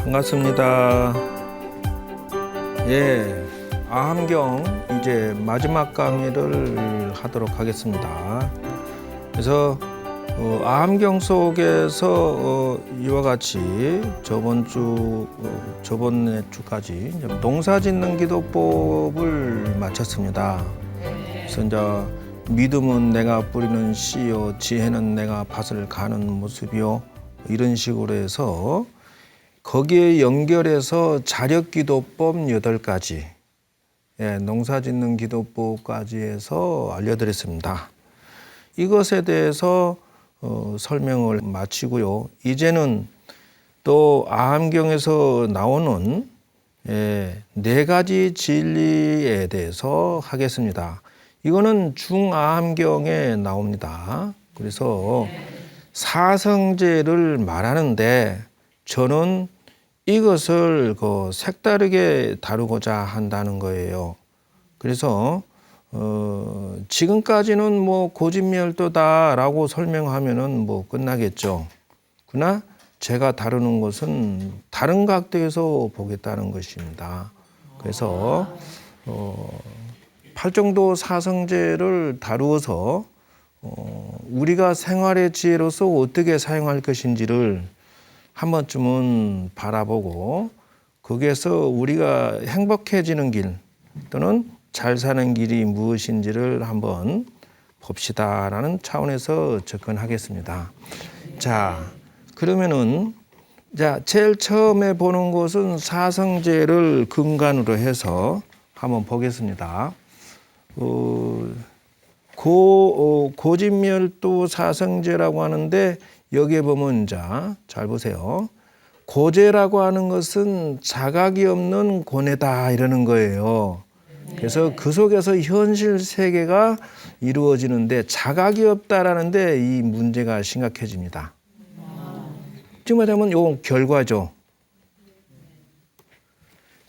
반갑습니다. 예, 아함경 이제 마지막 강의를 하도록 하겠습니다. 그래서 아함경 속에서 이와 같이 저번 주까지 농사짓는 기도법을 마쳤습니다. 그래서 이제 믿음은 내가 뿌리는 씨요, 지혜는 내가 밭을 가는 모습이요, 이런 식으로 해서 거기에 연결해서 자력기도법 8가지, 농사짓는 기도법까지 해서 알려드렸습니다. 이것에 대해서 설명을 마치고요. 이제는 또 아함경에서 나오는 4가지 진리에 대해서 하겠습니다. 이거는 중아함경에 나옵니다. 그래서 사성제를 말하는데 저는 이것을 색다르게 다루고자 한다는 거예요. 그래서 지금까지는 고진멸도다라고 설명하면은 끝나겠죠. 그러나 제가 다루는 것은 다른 각도에서 보겠다는 것입니다. 그래서 팔정도 사성제를 다루어서 우리가 생활의 지혜로서 어떻게 사용할 것인지를 한 번쯤은 바라보고 거기에서 우리가 행복해지는 길 또는 잘 사는 길이 무엇인지를 한번 봅시다라는 차원에서 접근하겠습니다. 자, 그러면은 제일 처음에 보는 것은 사성제를 근간으로 해서 한번 보겠습니다. 고진멸도 사성제라고 하는데 여기에 보면 잘 보세요. 고제라고 하는 것은 자각이 없는 고뇌다 이러는 거예요. 그래서 그 속에서 현실 세계가 이루어지는데 자각이 없다라는데 이 문제가 심각해집니다. 지금 말하면 이건 결과죠.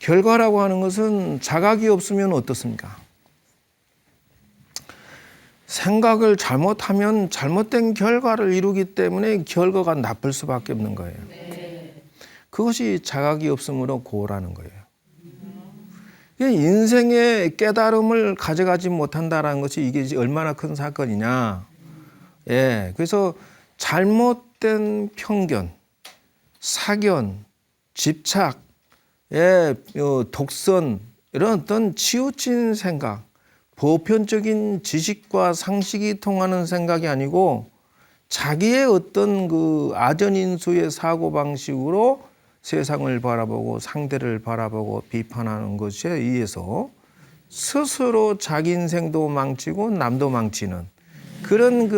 결과라고 하는 것은 자각이 없으면 어떻습니까? 생각을 잘못하면 잘못된 결과를 이루기 때문에 결과가 나쁠 수밖에 없는 거예요. 그것이 자각이 없으므로 고라는 거예요. 인생의 깨달음을 가져가지 못한다는 것이 이게 얼마나 큰 사건이냐. 그래서 잘못된 편견, 사견, 집착, 독선, 이런 어떤 치우친 생각, 보편적인 지식과 상식이 통하는 생각이 아니고 자기의 어떤 아전인수의 사고방식으로 세상을 바라보고 상대를 바라보고 비판하는 것에 의해서 스스로 자기 인생도 망치고 남도 망치는 그런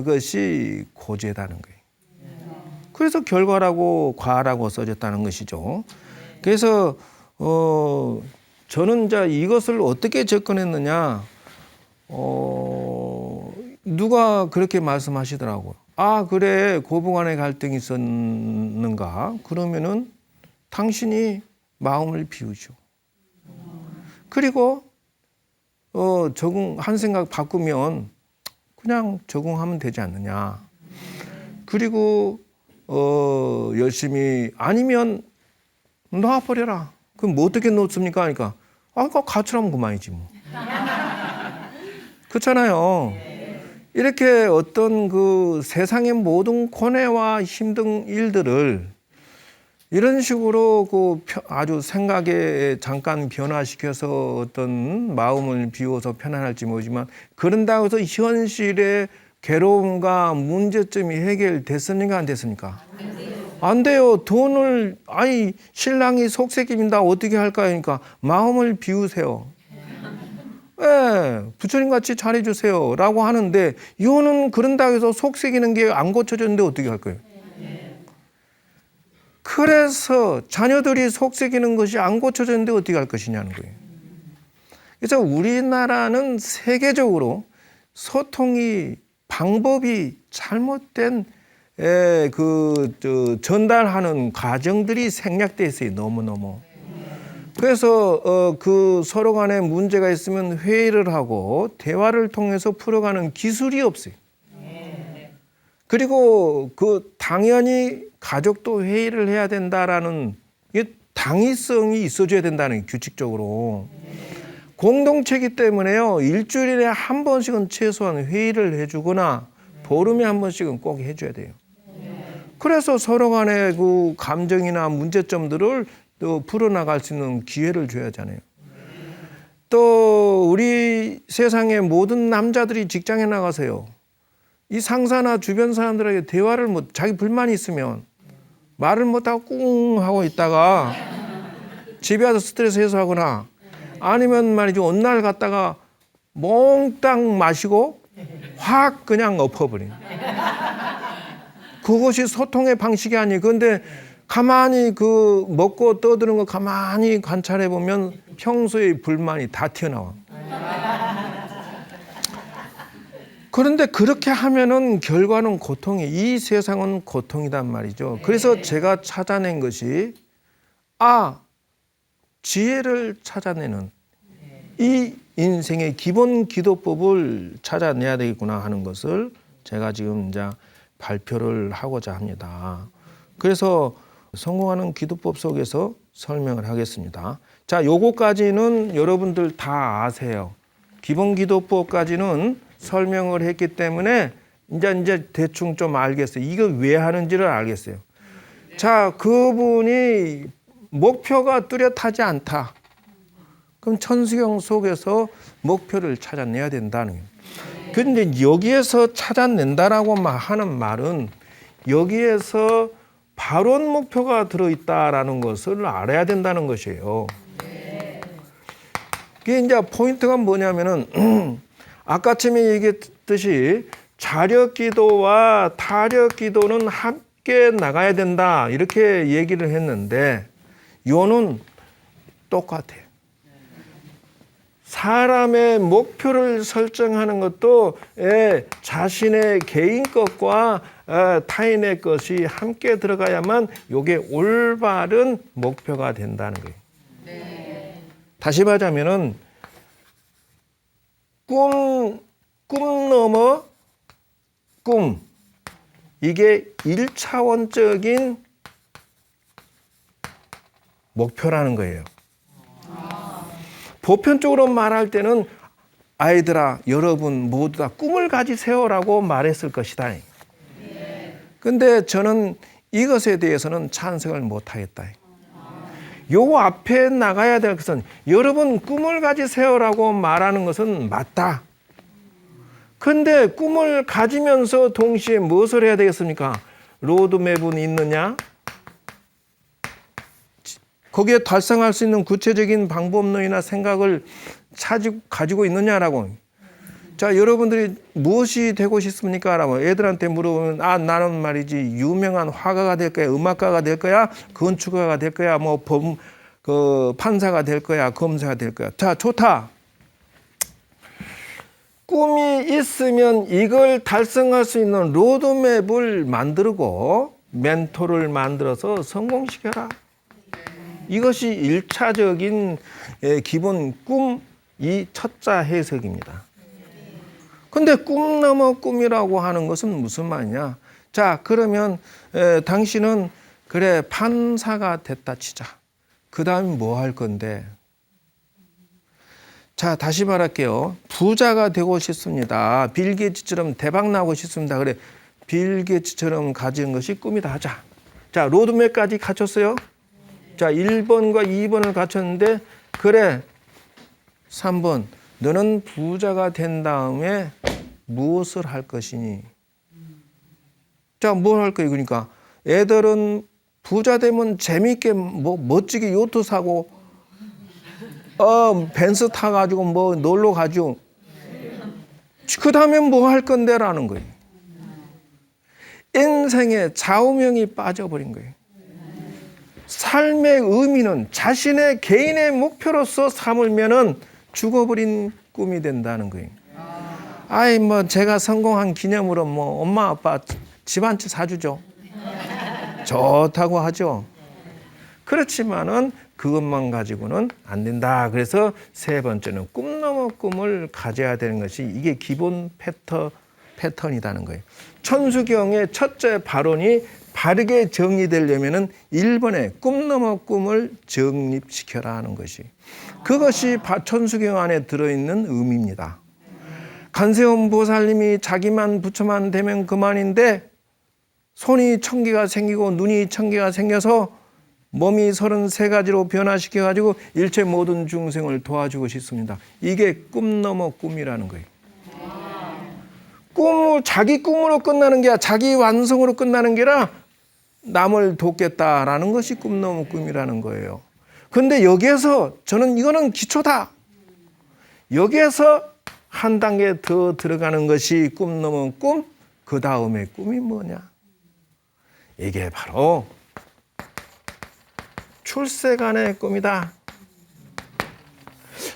것이 고죄다는 거예요. 그래서 결과라고 과라고 써졌다는 것이죠. 그래서 저는 이것을 어떻게 접근했느냐, 누가 그렇게 말씀하시더라고요. 그래, 고부간의 갈등이 있었는가? 그러면은 당신이 마음을 비우죠. 그리고 한 생각 바꾸면 그냥 적응하면 되지 않느냐. 그리고 열심히 아니면 놔버려라. 그럼 어떻게 놓습니까? 그러니까 가출하면 그만이지 뭐. 그렇잖아요. 이렇게 어떤 세상의 모든 고뇌와 힘든 일들을 이런 식으로 아주 생각에 잠깐 변화시켜서 어떤 마음을 비워서 편안할지 모르지만 그런다고 해서 현실의 괴로움과 문제점이 해결됐습니까? 안 됐습니까? 안 돼요. 돈을, 신랑이 속색입니다. 어떻게 할까요? 그러니까 마음을 비우세요. 부처님 같이 잘해주세요. 라고 하는데, 이거는 그런다고 해서 속색이는 게 안 고쳐졌는데 어떻게 할 거예요? 그래서 자녀들이 속색이는 것이 안 고쳐졌는데 어떻게 할 것이냐는 거예요. 그래서 우리나라는 세계적으로 소통이, 방법이 잘못된 전달하는 과정들이 생략되어 있어요. 너무너무. 그래서 서로 간에 문제가 있으면 회의를 하고 대화를 통해서 풀어가는 기술이 없어요. 그리고 그 당연히 가족도 회의를 해야 된다라는 당위성이 있어줘야 된다는 게 규칙적으로. 공동체이기 때문에요. 일주일에 한 번씩은 최소한 회의를 해주거나 보름에 한 번씩은 꼭 해줘야 돼요. 그래서 서로 간의 그 감정이나 문제점들을 또 풀어나갈 수 있는 기회를 줘야 하잖아요. 또 우리 세상의 모든 남자들이 직장에 나가세요. 이 상사나 주변 사람들에게 대화를 자기 불만이 있으면 말을 못하고 꿍 하고 있다가 집에 와서 스트레스 해소하거나 아니면 말이죠. 어느 날 갔다가 몽땅 마시고 확 그냥 엎어버린. 그것이 소통의 방식이 아니에요. 그런데 가만히 그 먹고 떠드는 거 가만히 관찰해 보면 평소의 불만이 다 튀어나와. 그런데 그렇게 하면은 결과는 고통이, 이 세상은 고통이단 말이죠. 그래서 제가 찾아낸 것이 지혜를 찾아내는 이 인생의 기본 기도법을 찾아내야 되겠구나 하는 것을 제가 지금 이제 발표를 하고자 합니다. 그래서 성공하는 기도법 속에서 설명을 하겠습니다. 자, 요거까지는 여러분들 다 아세요. 기본 기도법까지는 설명을 했기 때문에 이제 대충 좀 알겠어요. 이거 왜 하는지를 알겠어요. 자, 그분이 목표가 뚜렷하지 않다. 그럼 천수경 속에서 목표를 찾아내야 된다는 거예요. 그런데 여기에서 찾아낸다라고 하는 말은 여기에서 바론 목표가 들어있다라는 것을 알아야 된다는 것이에요. 이게 이제 포인트가 뭐냐면은 아까쯤에 얘기했듯이 자력 기도와 타력 기도는 함께 나가야 된다 이렇게 얘기를 했는데 요는 똑같아요. 사람의 목표를 설정하는 것도 자신의 개인 것과 타인의 것이 함께 들어가야만 이게 올바른 목표가 된다는 거예요. 네. 다시 말하자면은 꿈 넘어 꿈, 이게 1차원적인 목표라는 거예요. 보편적으로 말할 때는 아이들아, 여러분 모두 다 꿈을 가지세요라고 말했을 것이다. 근데 저는 이것에 대해서는 찬성을 못하겠다. 요 앞에 나가야 될 것은 여러분 꿈을 가지세요라고 말하는 것은 맞다. 근데 꿈을 가지면서 동시에 무엇을 해야 되겠습니까? 로드맵은 있느냐? 거기에 달성할 수 있는 구체적인 방법론이나 생각을 가지고 있느냐라고. 자, 여러분들이 무엇이 되고 싶습니까? 라고 애들한테 물어보면 나는 말이지 유명한 화가가 될 거야, 음악가가 될 거야, 건축가가 될 거야, 판사가 될 거야, 검사가 될 거야. 자, 좋다. 꿈이 있으면 이걸 달성할 수 있는 로드맵을 만들고 멘토를 만들어서 성공시켜라. 이것이 1차적인 기본 꿈, 이 첫자 해석입니다. 근데 꿈 넘어 꿈이라고 하는 것은 무슨 말이냐? 자, 그러면 당신은 그래 판사가 됐다 치자. 그 다음에 뭐 할 건데? 자, 다시 말할게요. 부자가 되고 싶습니다. 빌 게이츠처럼 대박 나고 싶습니다. 그래, 빌 게이츠처럼 가진 것이 꿈이다 하자. 자, 로드맵까지 갖췄어요? 자, 1번과 2번을 갖췄는데 그래, 3번. 너는 부자가 된 다음에 무엇을 할 것이니? 자, 뭘 할 거예요? 그러니까 애들은 부자 되면 재미있게 멋지게 요트 사고 벤츠 타가지고 놀러 가죠. 그 다음에 뭐 할 건데라는 거예요. 인생에 좌우명이 빠져버린 거예요. 삶의 의미는 자신의 개인의 목표로서 삼으면은 죽어버린 꿈이 된다는 거예요. 제가 성공한 기념으로 엄마 아빠 집 한 채 사주죠. 좋다고 하죠. 그렇지만은 그것만 가지고는 안 된다. 그래서 세 번째는 꿈 넘어 꿈을 가져야 되는 것이 이게 기본 패턴 패턴이라는 거예요. 천수경의 첫째 발언이 바르게 정리되려면은 1번에 꿈 넘어 꿈을 정립시켜라 하는 것이, 그것이 천수경 안에 들어있는 의미입니다. 관세음 보살님이 자기만 부처만 되면 그만인데 손이 1000개가 생기고 눈이 1000개가 생겨서 몸이 33가지로 변화시켜가지고 일체 모든 중생을 도와주고 싶습니다. 이게 꿈 넘어 꿈이라는 거예요. 자기 꿈으로 끝나는 게 아니라 자기 완성으로 끝나는 게 아니라 남을 돕겠다라는 것이 꿈 넘어 꿈이라는 거예요. 그런데 여기에서 저는 이거는 기초다. 여기에서 한 단계 더 들어가는 것이 꿈 넘어 꿈, 그 다음에 꿈이 뭐냐? 이게 바로 출세간의 꿈이다.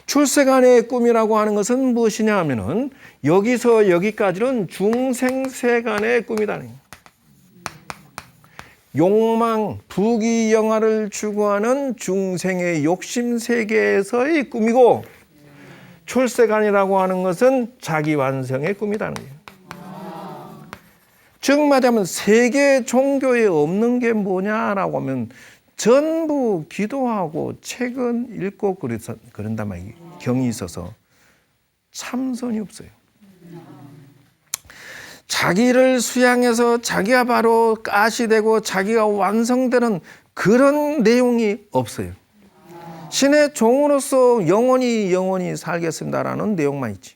출세간의 꿈이라고 하는 것은 무엇이냐 하면은 여기서 여기까지는 중생세간의 꿈이다. 욕망, 부귀영화를 추구하는 중생의 욕심 세계에서의 꿈이고, 출세간이라고 하는 것은 자기 완성의 꿈이라는 거예요. 즉 말하자면 세계 종교에 없는 게 뭐냐라고 하면 전부 기도하고 책은 읽고 그런단 말이에요. 경이 있어서 참선이 없어요. 자기를 수양해서 자기가 바로 가시되고 자기가 완성되는 그런 내용이 없어요. 신의 종으로서 영원히 살겠습니다라는 내용만 있지.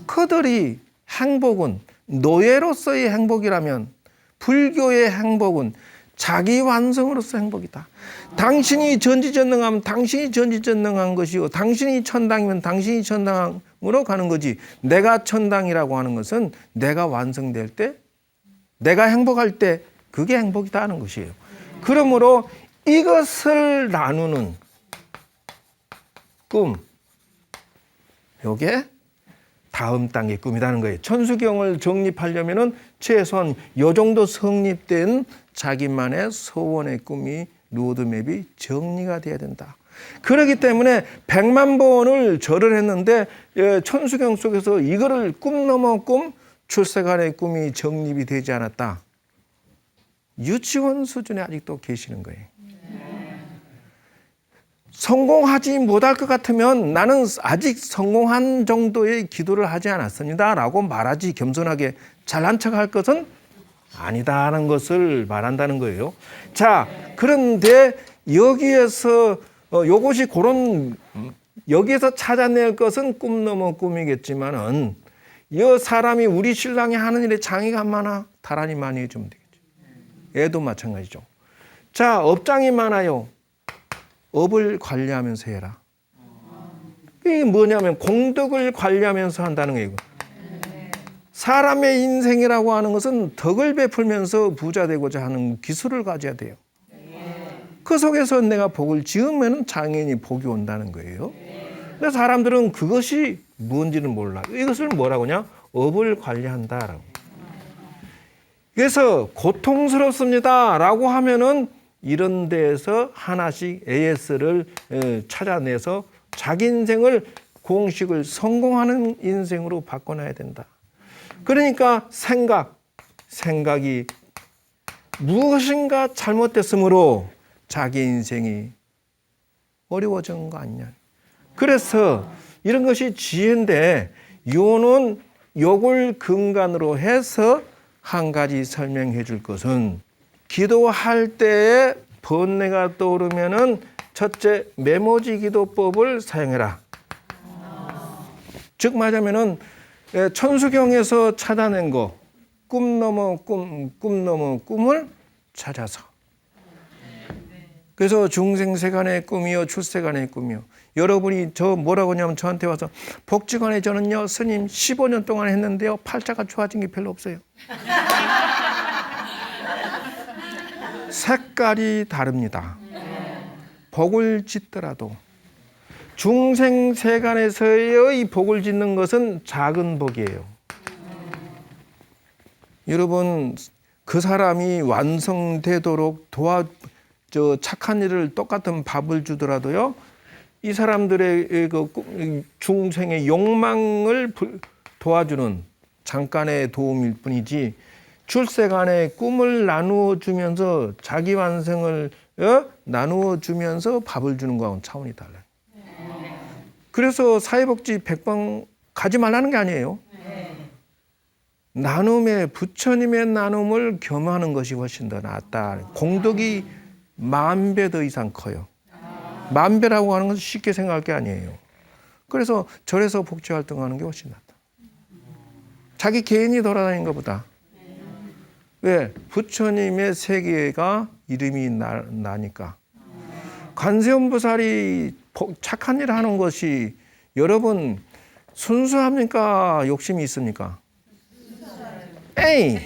그들이 행복은 노예로서의 행복이라면 불교의 행복은 자기 완성으로서 행복이다. 당신이 전지전능하면 당신이 전지전능한 것이고, 당신이 천당이면 당신이 천당으로 가는 거지. 내가 천당이라고 하는 것은 내가 완성될 때, 내가 행복할 때 그게 행복이다 하는 것이에요. 그러므로 이것을 나누는 꿈, 요게 다음 단계 꿈이라는 거예요. 천수경을 정립하려면은 최소한 요 정도 성립된 자기만의 소원의 꿈이 로드맵이 정리가 돼야 된다. 그렇기 때문에 100만 번을 절을 했는데 천수경 속에서 이거를 꿈 넘어 꿈, 출세간의 꿈이 정립이 되지 않았다. 유치원 수준에 아직도 계시는 거예요. 성공하지 못할 것 같으면 나는 아직 성공한 정도의 기도를 하지 않았습니다 라고 말하지, 겸손하게 잘난 척할 것은 아니다라는 것을 말한다는 거예요. 자, 그런데 여기에서 요것이 여기에서 찾아낼 것은 꿈 넘어 꿈이겠지만은, 이 사람이 우리 신랑이 하는 일에 장애가 많아, 다란히 많이 해주면 되겠죠. 애도 마찬가지죠. 자, 업장이 많아요. 업을 관리하면서 해라. 이게 뭐냐면 공덕을 관리하면서 한다는 거예요. 사람의 인생이라고 하는 것은 덕을 베풀면서 부자 되고자 하는 기술을 가져야 돼요. 그 속에서 내가 복을 지으면 당연히 복이 온다는 거예요. 근데 사람들은 그것이 뭔지는 몰라. 이것을 뭐라고 하냐? 업을 관리한다라고. 그래서 고통스럽습니다라고 하면은 이런 데에서 하나씩 AS를 찾아내서 자기 인생을 공식을 성공하는 인생으로 바꿔놔야 된다. 그러니까 생각이 무엇인가 잘못됐으므로 자기 인생이 어려워진 거 아니냐. 그래서 이런 것이 지혜인데, 요는 요걸 근간으로 해서 한 가지 설명해 줄 것은, 기도할 때에 번뇌가 떠오르면은 첫째, 메모지 기도법을 사용해라. 즉 말하면은 천수경에서 찾아낸 거, 꿈 넘어 꿈을 찾아서. 그래서 중생세간의 꿈이요, 출세간의 꿈이요. 여러분이 저 뭐라고 하냐면 저한테 와서, 복지관에 저는요 스님 15년 동안 했는데요 팔자가 좋아진 게 별로 없어요. 색깔이 다릅니다. 복을 짓더라도 중생세간에서의 복을 짓는 것은 작은 복이에요. 여러분, 그 사람이 완성되도록 착한 일을, 똑같은 밥을 주더라도요, 이 사람들의 그 중생의 욕망을 도와주는 잠깐의 도움일 뿐이지 출세간의 꿈을 나누어 주면서 자기 완성을 나누어 주면서 밥을 주는 거하고는 차원이 달라요. 그래서 사회복지 100번 가지 말라는 게 아니에요. 나눔의 부처님의 나눔을 겸하는 것이 훨씬 더 낫다. 공덕이 10,000배 더 이상 커요. 10,000배라고 하는 것은 쉽게 생각할 게 아니에요. 그래서 절에서 복지활동하는 게 훨씬 낫다. 자기 개인이 돌아다니는 것보다. 왜? 부처님의 세계가 이름이 나니까. 관세음보살이 착한 일을 하는 것이 여러분 순수합니까? 욕심이 있습니까? 에이!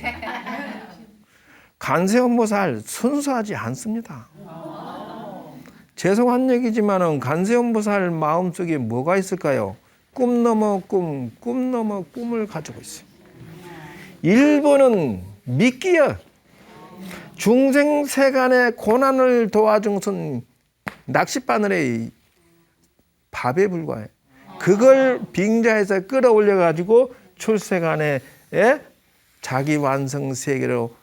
관세음보살 순수하지 않습니다. 죄송한 얘기지만은 관세음보살 마음속에 뭐가 있을까요? 꿈 넘어 꿈, 꿈 넘어 꿈을 가지고 있어요. 1번은 미끼야. 중생 세간의 고난을 도와준 것은 낚싯바늘의 밥에 불과해. 그걸 빙자해서 끌어올려 가지고 출세간의 자기 완성 세계로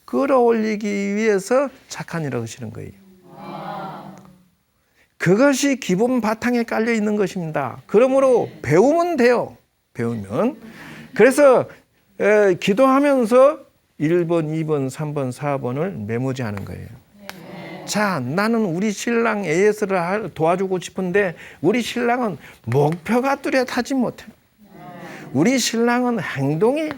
끌어올리기 위해서 착한 일을 하시는 거예요. 그것이 기본 바탕에 깔려 있는 것입니다. 그러므로 배우면 돼요. 배우면. 그래서 기도하면서 1번, 2번, 3번, 4번을 메모지 하는 거예요. 자, 나는 우리 신랑 AS를 도와주고 싶은데 우리 신랑은 목표가 뚜렷하지 못해. 우리 신랑은 행동이,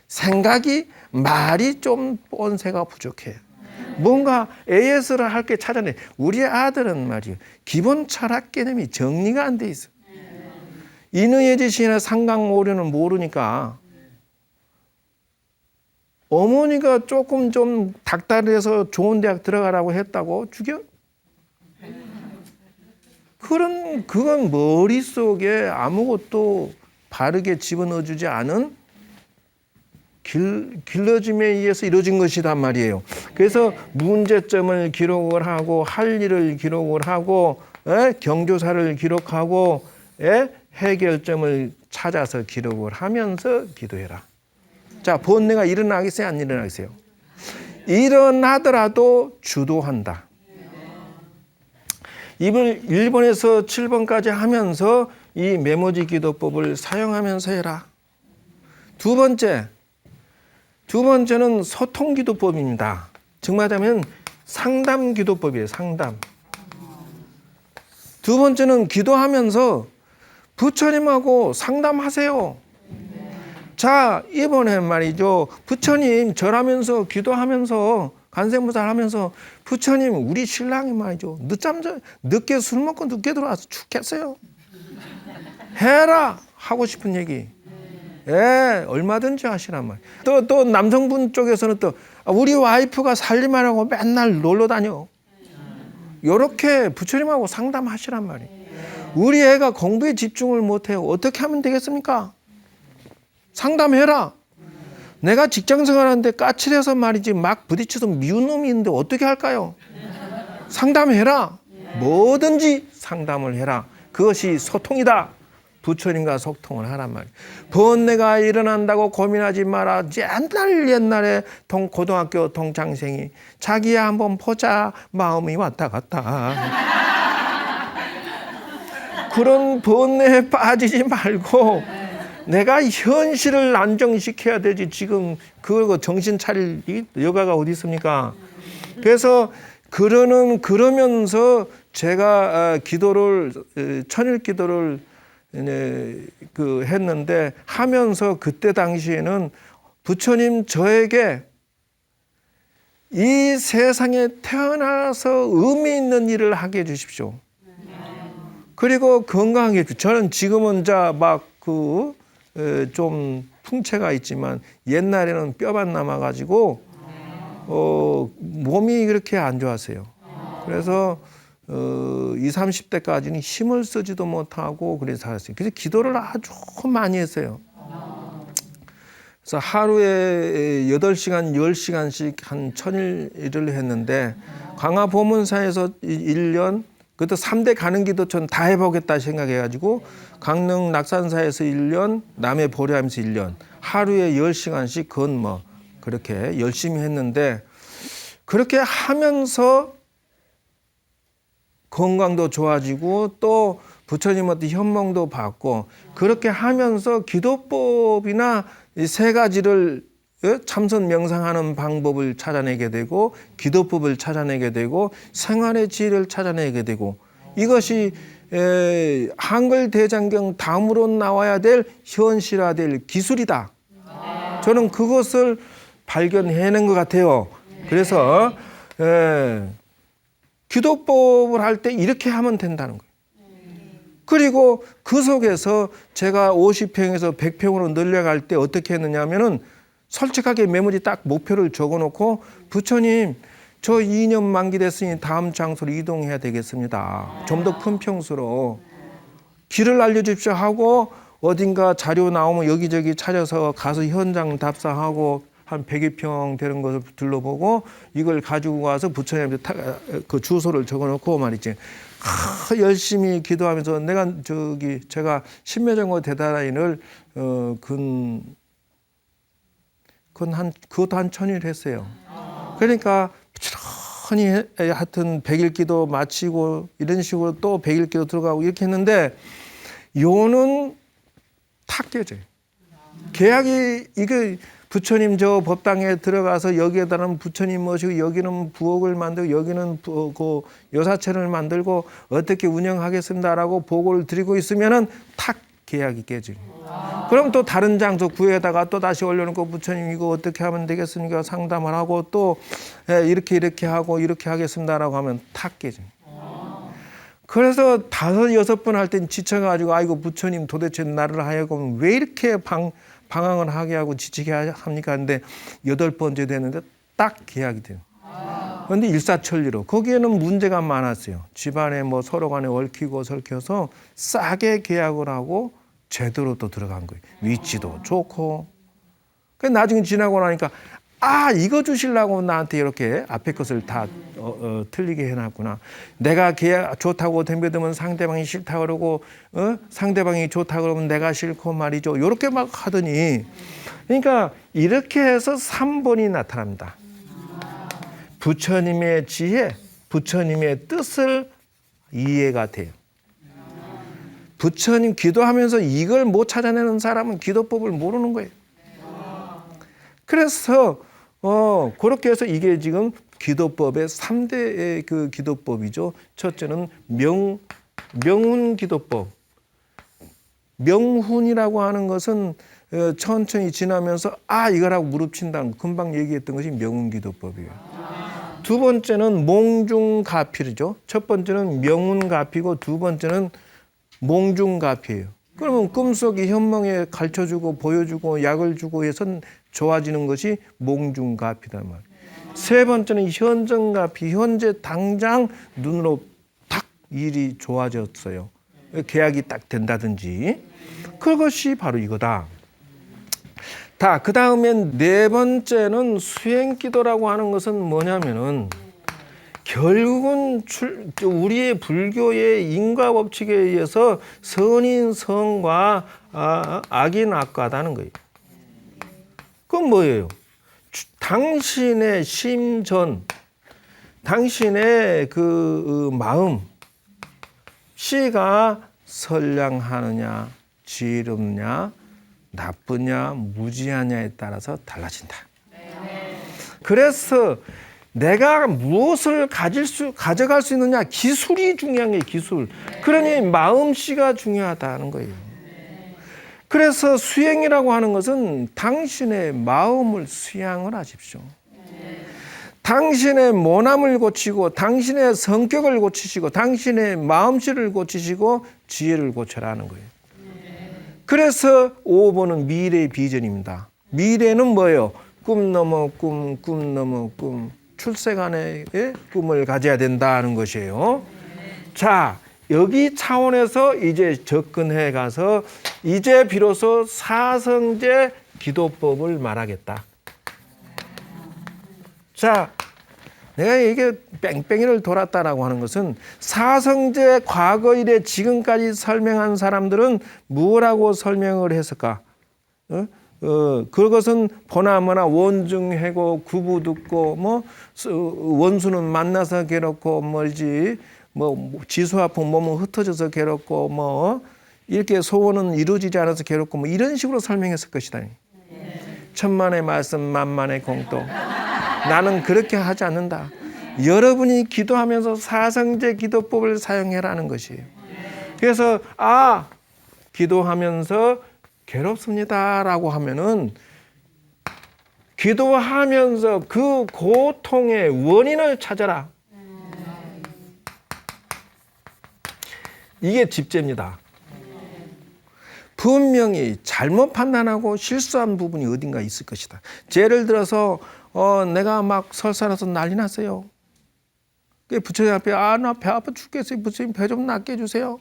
생각이, 말이 좀 뻔세가 부족해. 뭔가 AS를 할 게 찾아내. 우리 아들은 말이에요. 기본 철학 개념이 정리가 안 돼 있어. 인의의 지시나 상강오류는 모르니까 어머니가 조금 좀 닥달해서 좋은 대학 들어가라고 했다고 죽여? 그건 머릿속에 아무것도 바르게 집어넣어주지 않은 길러짐에 의해서 이루어진 것이란 말이에요. 그래서 문제점을 기록을 하고 할 일을 기록을 하고 경조사를 기록하고 해결점을 찾아서 기록을 하면서 기도해라. 자, 번뇌가 일어나겠어요? 안 일어나겠어요? 일어나더라도 주도한다. 이걸 1번에서 7번까지 하면서 이 메모지 기도법을 사용하면서 해라. 두 번째는 소통 기도법입니다. 즉 말하자면 상담 기도법이에요. 상담. 두 번째는 기도하면서 부처님하고 상담하세요. 자, 이번에 말이죠. 부처님 절하면서 기도하면서 관세음보살 하면서 부처님 우리 신랑이 말이죠. 늦게 술 먹고 늦게 들어와서 죽겠어요. 해라 하고 싶은 얘기. 얼마든지 하시란 말이에요. 또 남성분 쪽에서는 또 우리 와이프가 살림하라고 맨날 놀러 다녀. 이렇게 부처님하고 상담하시란 말이에요. 우리 애가 공부에 집중을 못해요. 어떻게 하면 되겠습니까? 상담해라. 내가 직장생활하는데 까칠해서 말이지 막 부딪혀서 미운 놈이 있는데 어떻게 할까요? 상담해라. 뭐든지 상담을 해라. 그것이 소통이다. 부처님과 소통을 하란 말이에요. 번뇌가 일어난다고 고민하지 마라. 옛날에 고등학교 동창생이 자기야 한번 보자. 마음이 왔다 갔다. 그런 번뇌에 빠지지 말고 내가 현실을 안정시켜야 되지. 지금 그거 정신 차릴 여가가 어디 있습니까? 그래서 그러면서 제가 기도를 천일 기도를 했는데 하면서 그때 당시에는 부처님 저에게 이 세상에 태어나서 의미 있는 일을 하게 해주십시오. 그리고 건강하게 해주십시오. 저는 지금은 좀 풍채가 있지만 옛날에는 뼈만 남아가지고 몸이 그렇게 안 좋았어요. 그래서 20, 30대까지는 힘을 쓰지도 못하고 그래서 살았어요. 그래서 기도를 아주 많이 했어요. 그래서 하루에 8시간, 10시간씩 한 1000일을 했는데 광화보문사에서 1년, 그것도 3대 가는 기도 전 다 해보겠다 생각해가지고 강릉 낙산사에서 1년, 남해 보리하면서 1년, 하루에 10시간씩 그건 뭐 그렇게 열심히 했는데 그렇게 하면서 건강도 좋아지고 또 부처님한테 현몽도 받고 그렇게 하면서 기도법이나 이 세 가지를 참선 명상하는 방법을 찾아내게 되고 기도법을 찾아내게 되고 생활의 지혜를 찾아내게 되고 이것이 한글 대장경 다음으로 나와야 될 현실화될 기술이다. 저는 그것을 발견해낸 것 같아요. 그래서 기도법을 할 때 이렇게 하면 된다는 거예요. 그리고 그 속에서 제가 50평에서 100평으로 늘려갈 때 어떻게 했느냐 하면은 솔직하게 메모리 딱 목표를 적어놓고 부처님 저 2년 만기됐으니 다음 장소로 이동해야 되겠습니다. 좀 더 큰 평수로 길을 알려주십시오 하고 어딘가 자료 나오면 여기저기 찾아서 가서 현장 답사하고 한 100여평 되는 것을 둘러보고 이걸 가지고 가서 부처님한테 그 주소를 적어놓고 말이지. 열심히 기도하면서 제가 신묘정거 대단라인을 그것도 한 1000일 했어요. 그러니까 천천히 하여튼 100일 기도 마치고 이런 식으로 또 100일 기도 들어가고 이렇게 했는데 요는 탁 깨져요. 계약이 이거 부처님 저 법당에 들어가서 여기에다는 부처님 모시고 여기는 부엌을 만들고 여기는 그 여사천을 만들고 어떻게 운영하겠습니다라고 보고를 드리고 있으면은 탁 계약이 깨지고. 그럼 또 다른 장소 구에다가 또 다시 올려놓고 부처님 이거 어떻게 하면 되겠습니까? 상담을 하고 또 이렇게 하고 이렇게 하겠습니다라고 하면 탁 깨집니다. 그래서 5, 6번 할 땐 지쳐가지고 아이고 부처님 도대체 나를 하여금 왜 이렇게 방황을 하게 하고 지치게 합니까? 근데 8번째 됐는데 딱 계약이 돼요. 그런데 일사천리로 거기에는 문제가 많았어요. 집안에 뭐 서로 간에 얽히고 설켜서 싸게 계약을 하고 제대로 또 들어간 거예요. 위치도 좋고. 나중에 지나고 나니까 이거 주시려고 나한테 이렇게 앞에 것을 다 틀리게 해놨구나. 내가 계약 좋다고 덤벼들면 상대방이 싫다 그러고 상대방이 좋다 그러면 내가 싫고 말이죠. 이렇게 막 하더니 그러니까 이렇게 해서 3번이 나타납니다. 부처님의 지혜, 부처님의 뜻을 이해가 돼요. 부처님 기도하면서 이걸 못 찾아내는 사람은 기도법을 모르는 거예요. 그래서 그렇게 해서 이게 지금 기도법의 3대의 그 기도법이죠. 첫째는 명훈 기도법. 명훈이라고 하는 것은 천천히 지나면서 이거라고 무릎친다는 금방 얘기했던 것이 명훈 기도법이에요. 두 번째는 몽중가필이죠. 첫 번째는 명훈가피고 두 번째는 몽중가피예요. 그러면 꿈속에 현몽에 가르쳐주고 보여주고 약을 주고 해서 좋아지는 것이 몽중가피단 말이에요. 세 번째는 현정가피. 현재 당장 눈으로 탁 일이 좋아졌어요. 계약이 딱 된다든지. 그것이 바로 이거다. 그 다음엔 네 번째는 수행기도라고 하는 것은 뭐냐면은 결국은 우리의 불교의 인과법칙에 의해서 선인 선과 악인 악과다는 거예요. 그건 뭐예요? 당신의 심전, 당신의 그 마음, 씨가 선량하느냐, 지혜롭냐, 나쁘냐, 무지하냐에 따라서 달라진다. 그래서 내가 무엇을 가져갈 수 있느냐, 기술이 중요한 게 기술. 그러니 마음씨가 중요하다는 거예요. 그래서 수행이라고 하는 것은 당신의 마음을 수양을 하십시오. 당신의 모남을 고치고 당신의 성격을 고치시고 당신의 마음씨를 고치시고 지혜를 고쳐라는 거예요. 그래서 5번은 미래의 비전입니다. 미래는 뭐예요? 꿈 넘어 꿈, 꿈 넘어 꿈. 출세간의 꿈을 가져야 된다는 것이에요. 자, 여기 차원에서 이제 접근해 가서 이제 비로소 사성제 기도법을 말하겠다. 자, 내가 이게 뺑뺑이를 돌았다라고 하는 것은 사성제 과거 이래 지금까지 설명한 사람들은 뭐라고 설명을 했을까? 그것은 보나마나 원중해고 구부듣고 뭐 원수는 만나서 괴롭고 뭐지 뭐 지수아풍 몸은 흩어져서 괴롭고 뭐 이렇게 소원은 이루어지지 않아서 괴롭고 뭐 이런 식으로 설명했을 것이다. 천만의 말씀 만만의 공도. 나는 그렇게 하지 않는다. 여러분이 기도하면서 사성제 기도법을 사용해라는 것이에요. 그래서 기도하면서 괴롭습니다라고 하면은 기도하면서 그 고통의 원인을 찾아라. 이게 집제입니다. 분명히 잘못 판단하고 실수한 부분이 어딘가 있을 것이다. 예를 들어서 내가 막 설사라서 난리 났어요. 부처님 앞에 나 배 아파 죽겠어요. 부처님 배 좀 낫게 해주세요.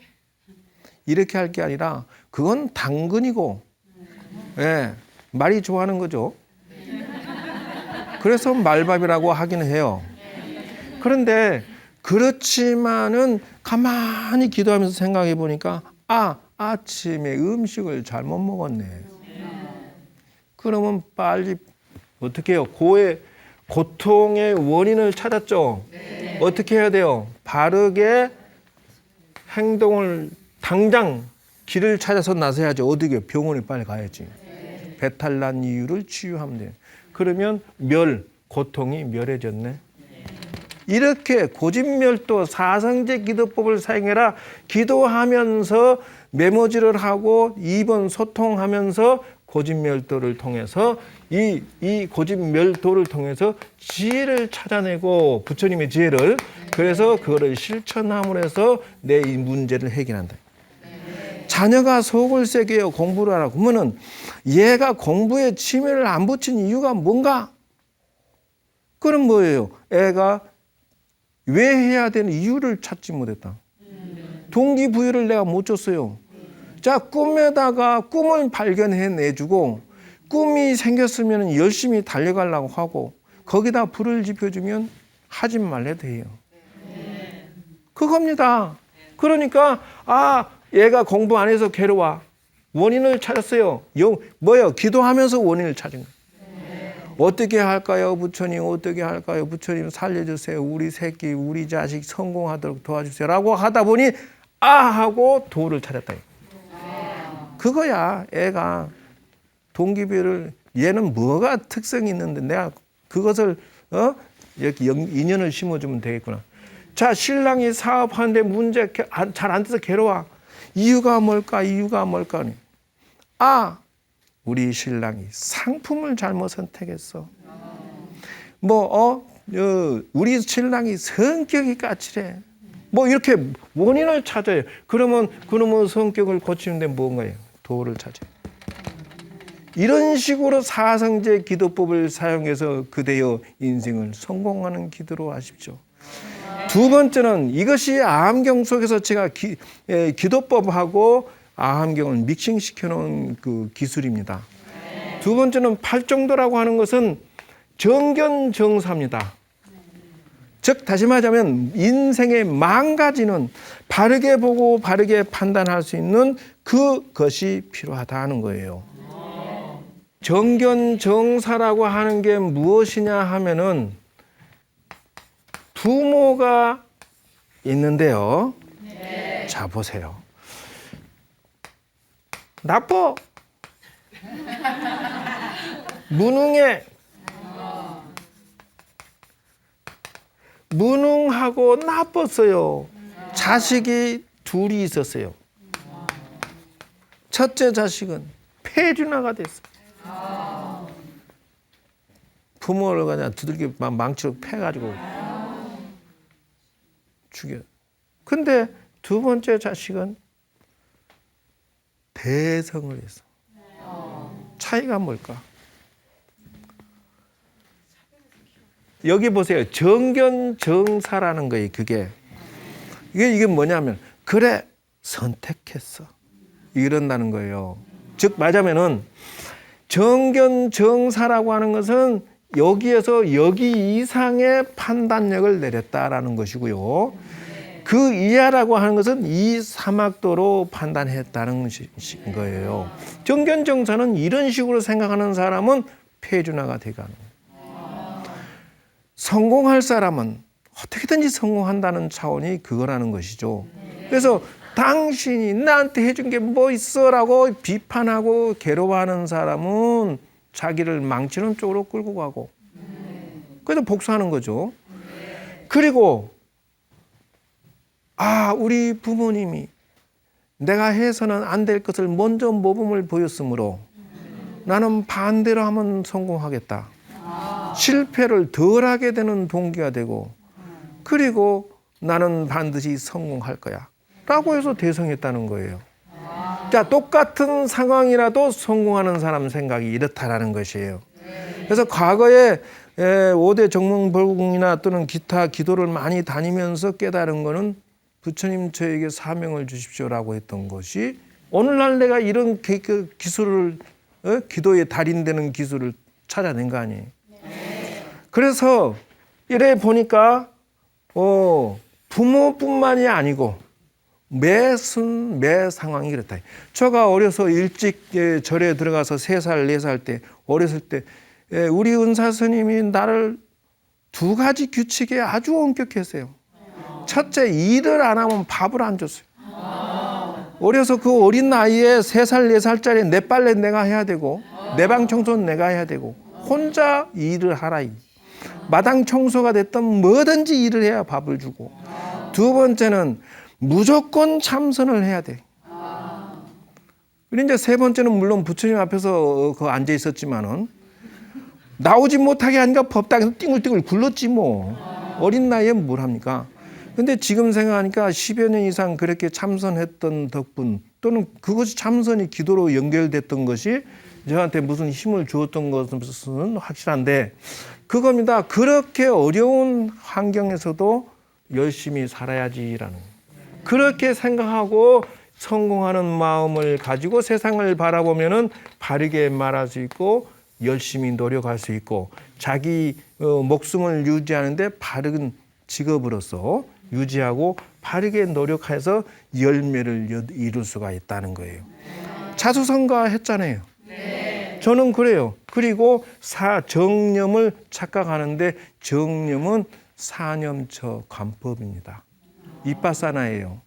이렇게 할 게 아니라 그건 당근이고 말이 좋아하는 거죠. 그래서 말밥이라고 하긴 해요. 그런데 그렇지만은 가만히 기도하면서 생각해 보니까 아침에 음식을 잘못 먹었네. 그러면 빨리 어떻게 해요? 고통의 원인을 찾았죠. 어떻게 해야 돼요? 바르게 행동을 당장 길을 찾아서 나서야죠. 어디게? 병원에 빨리 가야지. 배탈 난 이유를 치유하면 돼요. 그러면 고통이 멸해졌네. 이렇게 고집멸도 사성제 기도법을 사용해라. 기도하면서 메모지를 하고 2번 소통하면서 고집멸도를 통해서 이 고집멸도를 통해서 지혜를 찾아내고 부처님의 지혜를 그래서 그거를 실천함으로 해서 내 이 문제를 해결한다. 자녀가 속을 새겨요. 공부를 하라고. 그러면은 얘가 공부에 취미를 안 붙인 이유가 뭔가? 그럼 뭐예요? 애가 왜 해야 되는 이유를 찾지 못했다. 동기부여를 내가 못 줬어요. 자, 꿈에다가 꿈을 발견해 내주고 꿈이 생겼으면 열심히 달려가려고 하고 거기다 불을 지펴주면 하지 말래도 해요. 그겁니다. 그러니까 얘가 공부 안 해서 괴로워. 원인을 찾았어요. 뭐예요? 기도하면서 원인을 찾은 거예요. 어떻게 할까요? 부처님 어떻게 할까요? 부처님 살려주세요. 우리 새끼 우리 자식 성공하도록 도와주세요. 라고 하다 보니 하고 도를 찾았다. 그거야. 애가 동기부여를 얘는 뭐가 특성이 있는데 내가 그것을 이렇게 인연을 심어주면 되겠구나. 자, 신랑이 사업하는데 문제 잘 안 돼서 괴로워. 이유가 뭘까? 우리 신랑이 상품을 잘못 선택했어. 우리 신랑이 성격이 까칠해. 이렇게 원인을 찾아요. 그러면 성격을 고치는데 뭔가요? 도를 찾아요. 이런 식으로 사성제 기도법을 사용해서 그대의 인생을 성공하는 기도로 하십시오. 두 번째는 이것이 아함경 속에서 제가 기도법하고 아함경을 믹싱시켜 놓은 그 기술입니다. 두 번째는 팔정도라고 하는 것은 정견정사입니다. 즉 다시 말하자면 인생의 망가지는 바르게 보고 바르게 판단할 수 있는 그것이 필요하다는 거예요. 정견정사라고 하는 게 무엇이냐 하면은 부모가 있는데요. 자, 보세요. 나빠. 무능해. 무능하고 나빴어요. 자식이 둘이 있었어요. 첫째 자식은 폐륜화가 됐어요. 부모를 그냥 두들겨 망치로 패가지고 죽여. 근데 두 번째 자식은 대성을 했어. 차이가 뭘까? 여기 보세요. 정견정사라는 거예요. 이게 뭐냐면 그래 선택했어. 이런다는 거예요. 즉 말하자면은 정견정사라고 하는 것은 여기에서 여기 이상의 판단력을 내렸다라는 것이고요. 그 이하라고 하는 것은 이 사막도로 판단했다는 거예요. 정견정사는 이런 식으로 생각하는 사람은 폐준화가 되가는 거예요. 성공할 사람은 어떻게든지 성공한다는 차원이 그거라는 것이죠. 그래서 당신이 나한테 해준 게 뭐 있어라고 비판하고 괴로워하는 사람은 자기를 망치는 쪽으로 끌고 가고 그래서 복수하는 거죠. 그리고 우리 부모님이 내가 해서는 안 될 것을 먼저 모범을 보였으므로 나는 반대로 하면 성공하겠다. 실패를 덜 하게 되는 동기가 되고 그리고 나는 반드시 성공할 거야 라고 해서 대성했다는 거예요. 자, 똑같은 상황이라도 성공하는 사람 생각이 이렇다라는 것이에요. 그래서 과거에 5대 정몽벌궁이나 또는 기타 기도를 많이 다니면서 깨달은 거는 부처님 저에게 사명을 주십시오라고 했던 것이 오늘날 내가 이런 기술을 기도의 달인되는 기술을 찾아낸 거 아니에요. 그래서 이래 보니까 부모뿐만이 아니고 매 상황이 그렇다. 제가 어려서 일찍 절에 들어가서 3살, 4살 때 어렸을 때 우리 은사 스님이 나를 2가지 규칙에 아주 엄격했어요. 첫째, 일을 안 하면 밥을 안 줬어요. 어려서 그 어린 나이에 3살, 4살짜리 내 빨래 내가 해야 되고 내 방 청소는 내가 해야 되고 혼자 일을 하라. 마당 청소가 됐든 뭐든지 일을 해야 밥을 주고 두 번째는 무조건 참선을 해야 돼. 그리고 이제 세 번째는 물론 부처님 앞에서 앉아 있었지만은 나오지 못하게 하니까 법당에서 띵글띵글 굴렀지 뭐. 어린 나이에 뭘 합니까? 근데 지금 생각하니까 10여 년 이상 그렇게 참선했던 덕분 또는 그것이 참선이 기도로 연결됐던 것이 저한테 무슨 힘을 주었던 것은 확실한데 그겁니다. 그렇게 어려운 환경에서도 열심히 살아야지라는 그렇게 생각하고 성공하는 마음을 가지고 세상을 바라보면은 바르게 말할 수 있고 열심히 노력할 수 있고 자기 목숨을 유지하는데 바른 직업으로서 유지하고 바르게 노력해서 열매를 이룰 수가 있다는 거예요. 자수성가 했잖아요. 저는 그래요. 그리고 정념을 착각하는데 정념은 사념처 관법입니다. 이빠사나예요.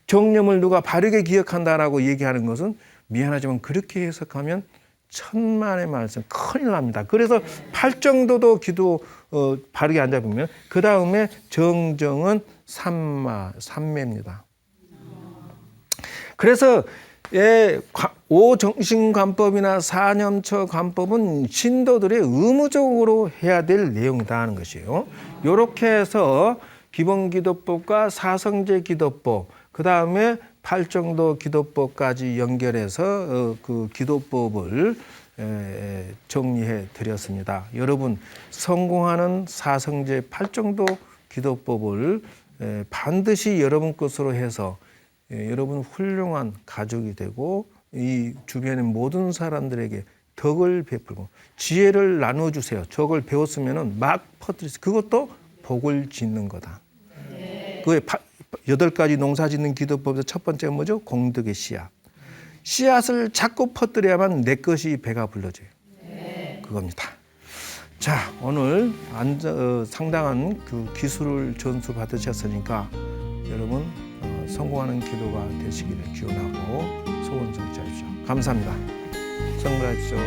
정념을 누가 바르게 기억한다라고 얘기하는 것은 미안하지만 그렇게 해석하면 천만의 말씀 큰일 납니다. 그래서 팔정도도 기도 바르게 안 잡으면 그 다음에 정정은 삼매입니다. 그래서 오정신관법이나 사념처 관법은 신도들이 의무적으로 해야 될 내용이다 하는 것이에요. 이렇게 해서 기본기도법과 사성제 기도법, 그 다음에 팔정도 기도법까지 연결해서 그 기도법을 정리해 드렸습니다. 여러분 성공하는 사성제 팔정도 기도법을 반드시 여러분 것으로 해서 여러분 훌륭한 가족이 되고 이 주변의 모든 사람들에게 덕을 베풀고 지혜를 나눠주세요. 저걸 배웠으면 막 퍼뜨리세요. 그것도 복을 짓는 거다. 그게 8가지 농사 짓는 기도법에서 첫 번째가 뭐죠? 공덕의 씨앗. 씨앗을 자꾸 퍼뜨려야만 내 것이 배가 불러져요. 그겁니다. 자, 오늘 상당한 그 기술을 전수 받으셨으니까 여러분 성공하는 기도가 되시기를 기원하고 소원 성취하십시오. 감사합니다. 성불하십시오.